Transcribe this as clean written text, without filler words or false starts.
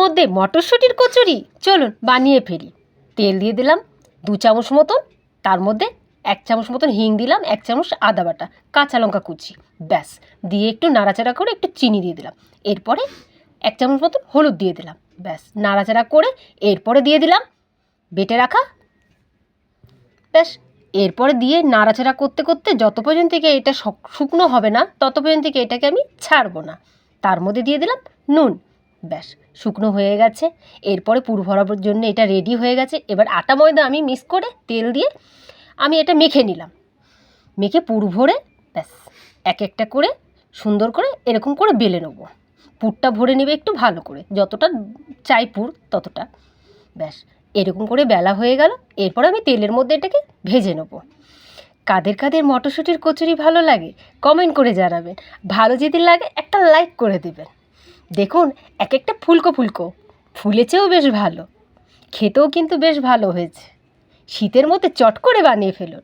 মধ্যে মটরশুঁটির কচুরি, চলুন বানিয়ে ফেলি। তেল দিয়ে দিলাম 2 চামচ মতন, তার মধ্যে 1 চামচ মতন হিং দিলাম, 1 চামচ আদা বাটা, কাঁচা লঙ্কা কুচি, ব্যাস দিয়ে একটু নাড়াচাড়া করে একটু চিনি দিয়ে দিলাম। এরপরে 1 চামচ মতন হলুদ দিয়ে দিলাম, ব্যাস নাড়াচাড়া করে এরপরে দিয়ে দিলাম বেটে রাখা, ব্যাস এরপরে দিয়ে নাড়াচাড়া করতে করতে যত পর্যন্ত থেকে এটা শুকনো হবে না তত পর্যন্ত থেকে এটাকে আমি ছাড়বো না। তার মধ্যে দিয়ে দিলাম নুন, ব্যাস শুকনো হয়ে গেছে। এরপরে পুর ভরাবার জন্য এটা রেডি হয়ে গেছে। এবার আটা ময়দা আমি মিক্স করে তেল দিয়ে আমি এটা মেখে নিলাম, মেখে পুর ভরে ব্যাস এক একটা করে সুন্দর করে এরকম করে বেলে নেবো। পুরটা ভরে নেবে একটু ভালো করে, যতটা চাই পুর ততটা, ব্যাস এরকম করে বেলা হয়ে গেল। এরপর আমি তেলের মধ্যে এটাকে ভেজে নেব। কাদের কাদের মটরশুঁটির কচুরি ভালো লাগে কমেন্ট করে জানাবেন। ভালো যদি লাগে একটা লাইক করে দেবেন। দেখুন এক একটা ফুলকো ফুলকো ফুলেছেও বেশ ভালো, খেতেও কিন্তু বেশ ভালো হয়েছে। শীতের মধ্যে চট করে বানিয়ে ফেলুন।